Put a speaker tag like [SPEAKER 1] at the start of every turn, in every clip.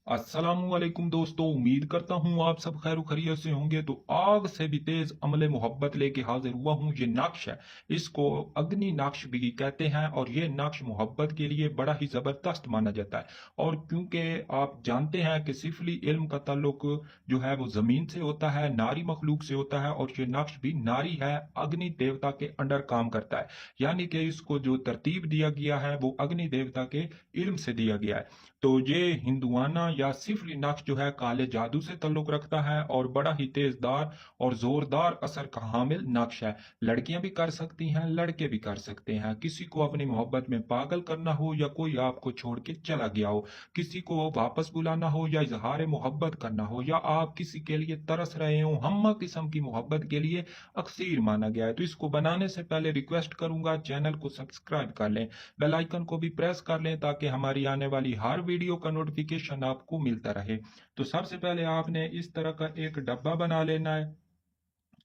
[SPEAKER 1] अस्सलामुअलैकुम दोस्तों, उम्मीद करता हूँ आप सब खैर खैरियत से होंगे। तो आग से भी तेज अमले मोहब्बत लेके हाजिर हुआ हूँ। ये नक्श है, इसको अग्नि नक्श भी कहते हैं और ये नक्श मोहब्बत के लिए बड़ा ही जबरदस्त माना जाता है। और क्योंकि आप जानते हैं कि सिफली इल्म का ताल्लुक जो है वो जमीन से होता है, नारी मखलूक से होता है, और ये नक्श भी नारी है, अग्नि देवता के अंडर काम करता है। यानी कि इसको जो तरतीब दिया गया है वो अग्नि देवता के इल्म से दिया गया है। तो ये हिंदुआना या सिफली नक्श जो है काले जादू से ताल्लुक रखता है और बड़ा ही तेजदार और जोरदार असर का हामिल नक्श है। लड़कियां भी कर सकती हैं, लड़के भी कर सकते हैं। किसी को अपनी मोहब्बत में पागल करना हो या कोई आपको छोड़ के चला गया हो, किसी को वापस बुलाना हो या इजहार मोहब्बत करना हो, या आप किसी के लिए तरस रहे हो, हम्मा किस्म की मोहब्बत के लिए अक्सीर माना गया है। तो इसको बनाने से पहले रिक्वेस्ट करूंगा चैनल को सब्सक्राइब कर लें, बेल आइकन को भी प्रेस कर लें ताकि हमारी आने वाली हर वीडियो का नोटिफिकेशन आपको मिलता रहे। तो सबसे पहले आपने इस तरह का एक डब्बा बना लेना है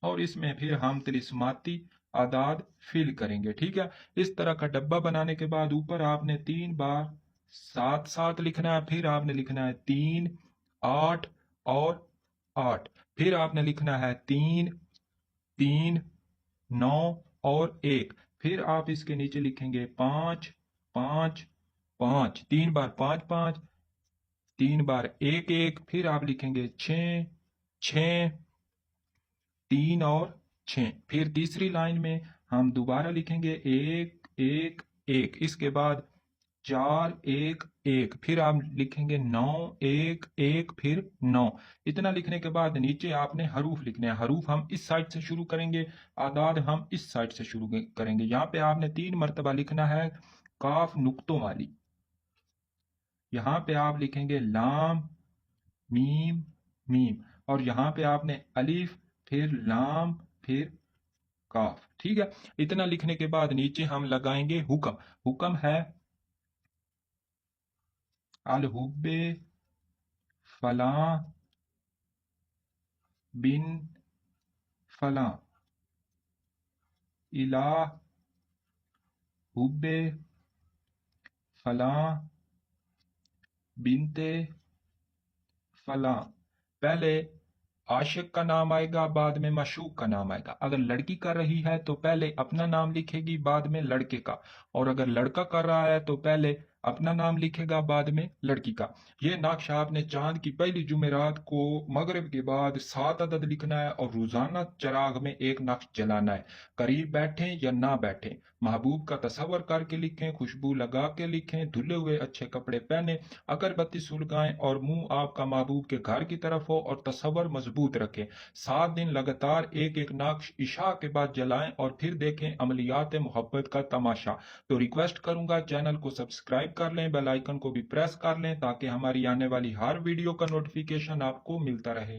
[SPEAKER 1] और इसमें फिर हम तिलिस्माती आदाद फिल करेंगे। ठीक है, इस तरह का डब्बा बनाने के बाद ऊपर आपने 3 बार 7 7 लिखना है, फिर आपने लिखना है 3 8 और 8, फिर आपने लिखना है 3 3 9 और 1, फिर आप इसके नीचे लिखेंगे 5 5 5, 3 बार 5 5, 3 बार 1 1, फिर आप लिखेंगे 6 6 3 और 6, फिर तीसरी लाइन में हम दोबारा लिखेंगे 1 1 1, इसके बाद 4 1 1, फिर आप लिखेंगे 9 1 1, फिर 9। इतना लिखने के बाद नीचे आपने हरूफ लिखने हैं। हरूफ हम इस साइड से शुरू करेंगे, आदाद हम इस साइड से शुरू करेंगे। यहाँ पे आपने 3 मरतबा लिखना है काफ नुक्तों वाली। यहाँ पे आप लिखेंगे लाम मीम मीम, और यहाँ पे आपने अलिफ, फिर लाम, फिर काफ। ठीक है, इतना लिखने के बाद नीचे हम लगाएंगे हुक्म। हुक्म है अल हुब्बे फलां बिन फलां इला हुब्बे फलां बिनते फलां। पहले आशिक का नाम आएगा, बाद में माशूक का नाम आएगा। अगर लड़की कर रही है तो पहले अपना नाम लिखेगी, बाद में लड़के का। और अगर लड़का कर रहा है तो पहले अपना नाम लिखेगा, बाद में लड़की का। ये नक्श आपने चांद की पहली जुमेरात को मगरिब के बाद 7 अदद लिखना है और रोजाना चराग में एक नक्श जलाना है। करीब बैठे या ना बैठे, महबूब का तस्वर करके लिखें, खुशबू लगा के लिखें, धुले हुए अच्छे कपड़े पहने, अगरबत्ती सुलगाएं और मुंह आपका महबूब के घर की तरफ हो और तस्वर मजबूत रखें। 7 दिन लगातार एक एक नक्श इशा के बाद जलाएं और फिर देखें अमलियात मोहब्बत का तमाशा। तो रिक्वेस्ट करूंगा चैनल को सब्सक्राइब कर लें, बेल आइकन को भी प्रेस कर लें ताकि हमारी आने वाली हर वीडियो का नोटिफिकेशन आपको मिलता रहे।